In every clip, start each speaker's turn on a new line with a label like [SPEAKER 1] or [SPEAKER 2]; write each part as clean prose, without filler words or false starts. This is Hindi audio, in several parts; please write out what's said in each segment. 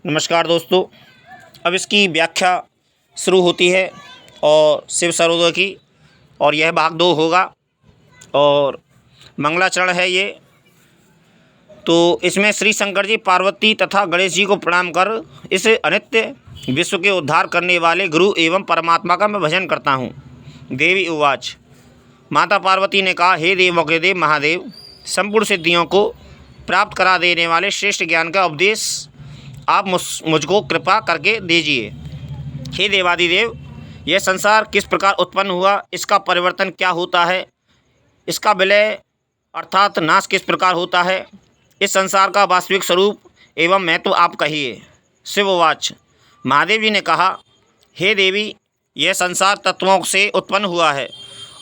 [SPEAKER 1] नमस्कार दोस्तों। अब इसकी व्याख्या शुरू होती है और शिव सर्वोदय की, और यह भाग 2 होगा और मंगलाचरण है ये। तो इसमें श्री शंकर जी पार्वती तथा गणेश जी को प्रणाम कर इस अनित्य विश्व के उद्धार करने वाले गुरु एवं परमात्मा का मैं भजन करता हूँ। देवी उवाच। माता पार्वती ने कहा, हे देवों के देव महादेव, संपूर्ण सिद्धियों को प्राप्त करा देने वाले श्रेष्ठ ज्ञान का उपदेश आप मुझको कृपा करके दीजिए। हे देवादिदेव, यह संसार किस प्रकार उत्पन्न हुआ, इसका परिवर्तन क्या होता है, इसका विलय अर्थात नाश किस प्रकार होता है, इस संसार का वास्तविक स्वरूप एवं महत्व आप कहिए। शिववाच। महादेव जी ने कहा, हे देवी, यह संसार तत्वों से उत्पन्न हुआ है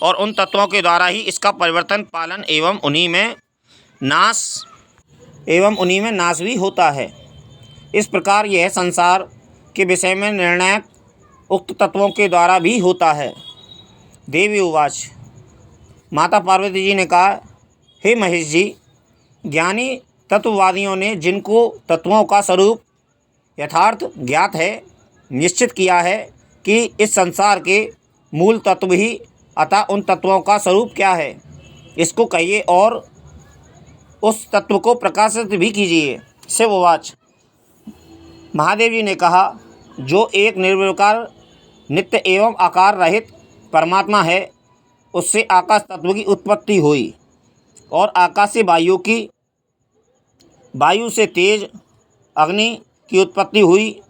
[SPEAKER 1] और उन तत्वों के द्वारा ही इसका परिवर्तन, पालन एवं उन्हीं में नाश भी होता है। इस प्रकार यह संसार के विषय में निर्णायक उक्त तत्वों के द्वारा भी होता है। देवी उवाच। माता पार्वती जी ने कहा, हे महेश जी, ज्ञानी तत्ववादियों ने जिनको तत्वों का स्वरूप यथार्थ ज्ञात है, निश्चित किया है कि इस संसार के मूल तत्व ही, अतः उन तत्वों का स्वरूप क्या है, इसको कहिए और उस तत्व को प्रकाशित भी कीजिए। शिववाच। महादेव जी ने कहा, जो एक निर्विकार नित्य एवं आकार रहित परमात्मा है, उससे आकाश तत्व की उत्पत्ति हुई और आकाश से वायु से तेज अग्नि की उत्पत्ति हुई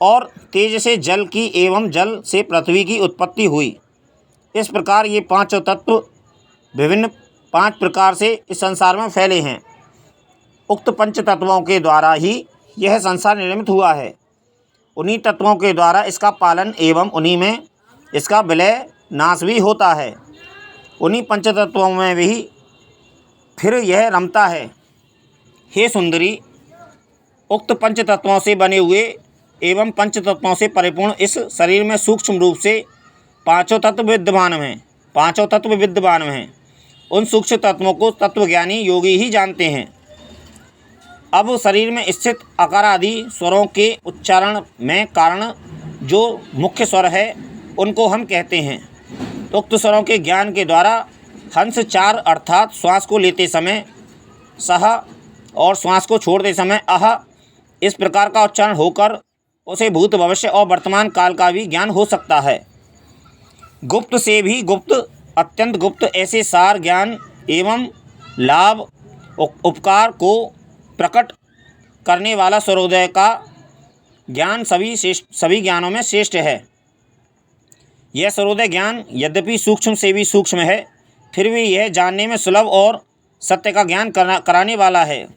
[SPEAKER 1] और तेज से जल की एवं जल से पृथ्वी की उत्पत्ति हुई। इस प्रकार ये पांचों तत्व विभिन्न 5 प्रकार से इस संसार में फैले हैं। उक्त पंच तत्वों के द्वारा ही यह संसार निर्मित हुआ है। उन्हीं तत्वों के द्वारा इसका पालन एवं उन्हीं में इसका विलय नाश भी होता है। उन्हीं पंच तत्वों में भी फिर यह रमता है। हे सुंदरी, उक्त पंच तत्वों से बने हुए एवं पंच तत्वों से परिपूर्ण इस शरीर में सूक्ष्म रूप से पांचों तत्व विद्यमान हैं। उन सूक्ष्म तत्वों को तत्वज्ञानी योगी ही जानते हैं। अब शरीर में स्थित अकार आदि स्वरों के उच्चारण में कारण जो मुख्य स्वर है, उनको हम कहते हैं। उक्त स्वरों के ज्ञान के द्वारा हंस 4 अर्थात श्वास को लेते समय सह और श्वास को छोड़ते समय अह, इस प्रकार का उच्चारण होकर उसे भूत, भविष्य और वर्तमान काल का भी ज्ञान हो सकता है। गुप्त से भी गुप्त, अत्यंत गुप्त ऐसे सार ज्ञान एवं लाभ उपकार को प्रकट करने वाला सर्वोदय का ज्ञान सभी ज्ञानों में श्रेष्ठ है। यह सर्वोदय ज्ञान यद्यपि सूक्ष्म से भी सूक्ष्म है, फिर भी यह जानने में सुलभ और सत्य का ज्ञान कराने वाला है।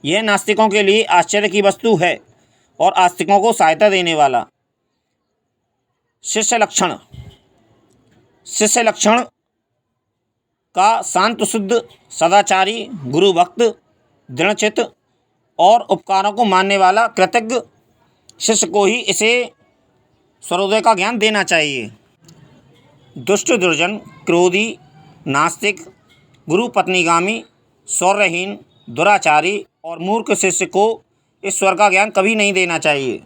[SPEAKER 1] यह नास्तिकों के लिए आश्चर्य की वस्तु है और आस्तिकों को सहायता देने वाला। शिष्य लक्षण का शांत शुद्ध सदाचारी, गुरु भक्त, दृढ़चित्त और उपकारों को मानने वाला कृतज्ञ शिष्य को ही इसे सर्वोदय का ज्ञान देना चाहिए। दुष्ट, दुर्जन, क्रोधी, नास्तिक, गुरु पत्नीगामी, शौर्यहीन, दुराचारी और मूर्ख शिष्य को इस स्वर का ज्ञान कभी नहीं देना चाहिए।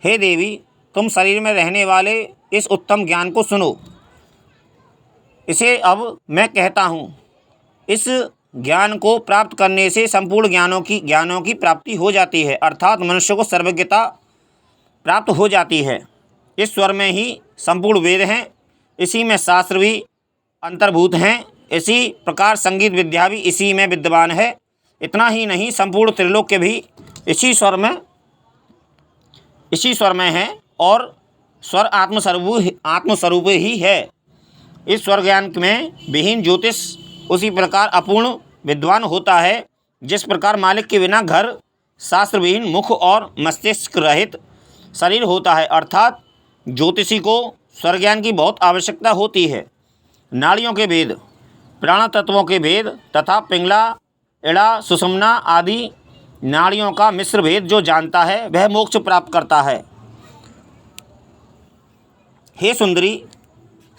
[SPEAKER 1] हे देवी, तुम शरीर में रहने वाले इस उत्तम ज्ञान को सुनो। इसे अब मैं कहता हूँ। इस ज्ञान को प्राप्त करने से संपूर्ण ज्ञानों की प्राप्ति हो जाती है, अर्थात मनुष्य को सर्वज्ञता प्राप्त हो जाती है। इस स्वर में ही संपूर्ण वेद हैं, इसी में शास्त्र भी अंतर्भूत हैं। इसी प्रकार संगीत विद्या भी इसी में विद्यमान है। इतना ही नहीं, संपूर्ण त्रिलोक्य भी इसी स्वर में है और स्वर आत्मस्वरूप ही है। इस स्वर ज्ञान में विहीन ज्योतिष उसी प्रकार अपूर्ण विद्वान होता है, जिस प्रकार मालिक के बिना घर शास्त्रविहीन मुख और मस्तिष्क रहित शरीर होता है, अर्थात ज्योतिषी को स्वर ज्ञान की बहुत आवश्यकता होती है। नाड़ियों के भेद, प्राण तत्वों के भेद तथा पिंगला, इड़ा, सुषुम्ना आदि नाड़ियों का मिश्र भेद जो जानता है, वह मोक्ष प्राप्त करता है। हे सुंदरी,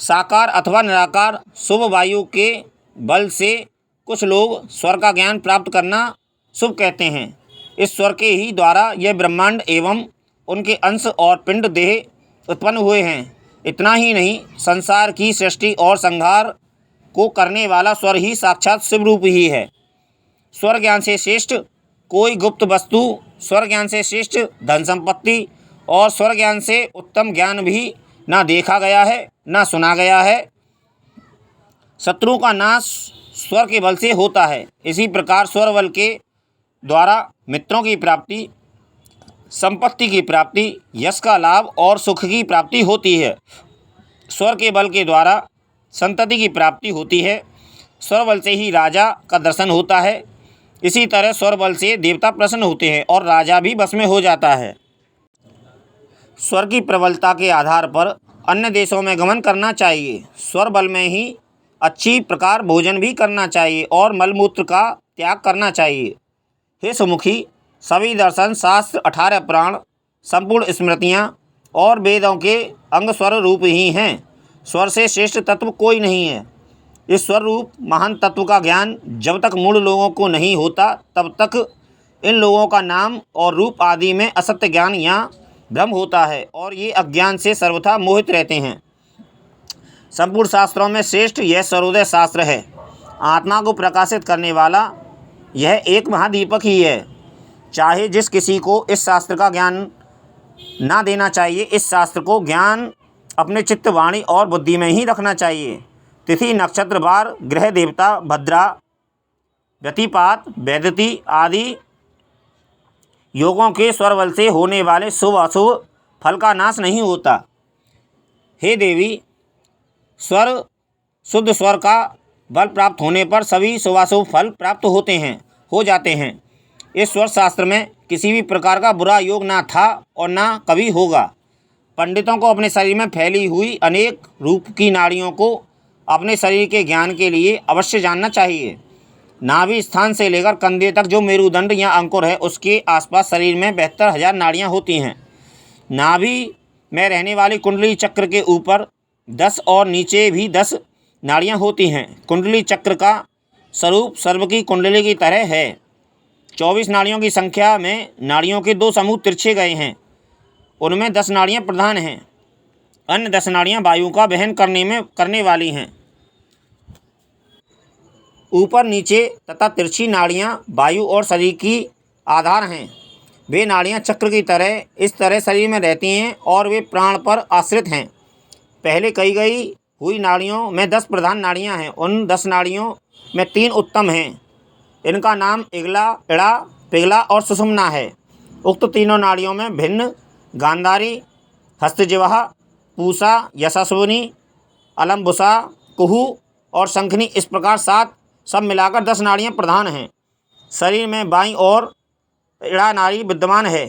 [SPEAKER 1] साकार अथवा निराकार शुभ वायु के बल से कुछ लोग स्वर का ज्ञान प्राप्त करना शुभ कहते हैं, इस स्वर के ही द्वारा यह ब्रह्मांड एवं उनके अंश और पिंड देह उत्पन्न हुए हैं। इतना ही नहीं, संसार की सृष्टि और संहार को करने वाला स्वर ही साक्षात शिव रूप ही है। स्वर ज्ञान से श्रेष्ठ कोई गुप्त वस्तु, स्वर ज्ञान से श्रेष्ठ धन संपत्ति और स्वर ज्ञान से उत्तम ज्ञान भी ना देखा गया है, ना सुना गया है। शत्रु का नाश स्वर के बल से होता है। इसी प्रकार स्वर बल के द्वारा मित्रों की प्राप्ति, संपत्ति की प्राप्ति, यश का लाभ और सुख की प्राप्ति होती है। स्वर के बल के द्वारा संतति की प्राप्ति होती है। स्वर बल से ही राजा का दर्शन होता है। इसी तरह स्वर बल से देवता प्रसन्न होते हैं और राजा भी बस में हो जाता है। स्वर की प्रबलता के आधार पर अन्य देशों में गमन करना चाहिए। स्वर बल में ही अच्छी प्रकार भोजन भी करना चाहिए और मलमूत्र का त्याग करना चाहिए। हे सुमुखी, सभी दर्शन, शास्त्र, 18 पुराण, संपूर्ण स्मृतियाँ और वेदों के अंग स्वर रूप ही हैं। स्वर से श्रेष्ठ तत्व कोई नहीं है। इस स्वर रूप महान तत्व का ज्ञान जब तक मूल लोगों को नहीं होता, तब तक इन लोगों का नाम और रूप आदि में असत्य ज्ञान या भ्रम होता है और ये अज्ञान से सर्वथा मोहित रहते हैं। संपूर्ण शास्त्रों में श्रेष्ठ यह सर्वोदय शास्त्र है। आत्मा को प्रकाशित करने वाला यह एक महादीपक ही है। चाहे जिस किसी को इस शास्त्र का ज्ञान ना देना चाहिए, इस शास्त्र को ज्ञान अपने चित्त, वाणी और बुद्धि में ही रखना चाहिए। तिथि, नक्षत्र, वार, ग्रह देवता, भद्रा, व्यतिपात, वैदती आदि योगों के स्वर बल से होने वाले शुभ अशुभ फल का नाश नहीं होता। हे देवी, स्वर शुद्ध स्वर का बल प्राप्त होने पर सभी शुभाशुभ फल प्राप्त हो जाते हैं। इस स्वर शास्त्र में किसी भी प्रकार का बुरा योग ना था और ना कभी होगा। पंडितों को अपने शरीर में फैली हुई अनेक रूप की नाड़ियों को अपने शरीर के ज्ञान के लिए अवश्य जानना चाहिए। नाभि स्थान से लेकर कंधे तक जो मेरुदंड या अंकुर है, उसके आसपास शरीर में 72,000 नाड़ियाँ होती हैं। नाभि में रहने वाली कुंडली चक्र के ऊपर 10 और नीचे भी 10 नाड़ियाँ होती हैं। कुंडली चक्र का स्वरूप सर्प की कुंडली की तरह है। 24 नाड़ियों की संख्या में नाड़ियों के 2 समूह तिरछे गए हैं। उनमें 10 नाड़ियाँ प्रधान हैं, अन्य 10 नाड़ियाँ वायु का वहन करने वाली हैं। ऊपर नीचे तथा तिरछी नाड़ियाँ वायु और शरीर की आधार हैं। वे नाड़ियाँ चक्र की तरह इस तरह शरीर में रहती हैं और वे प्राण पर आश्रित हैं। पहले कही गई हुई नाड़ियों में 10 प्रधान नाड़ियाँ हैं। उन 10 नाड़ियों में 3 उत्तम हैं। इनका नाम इगला, इड़ा, पिगला और सुषुम्ना है। उक्त तीनों नाड़ियों में भिन्न गांधारी, हस्तजिह्वा, पूषा, यशस्विनी, अलम्बुसा, कुहू और शंखनी, इस प्रकार 7 सब मिलाकर 10 नाड़ियाँ प्रधान हैं। शरीर में बाईं ओर इड़ा नाड़ी विद्यमान है।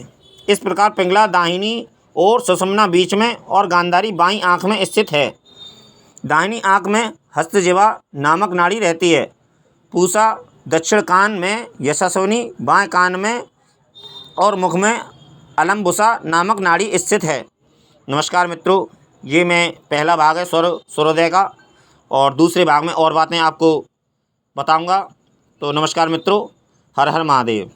[SPEAKER 1] इस प्रकार पिंगला दाहिनी और सुषुम्ना बीच में और गांधारी बाईं आँख में स्थित है। दाहिनी आँख में हस्तजिह्वा नामक नाड़ी रहती है। पूषा दक्षिण कान में, यशस्विनी बाएं कान में और मुख में अलम्बुसा नामक नाड़ी स्थित है। नमस्कार मित्रों, ये मैं पहला भाग है सूर्योदय का, और दूसरे भाग में और बातें आपको बताऊंगा। तो नमस्कार मित्रों, हर हर महादेव।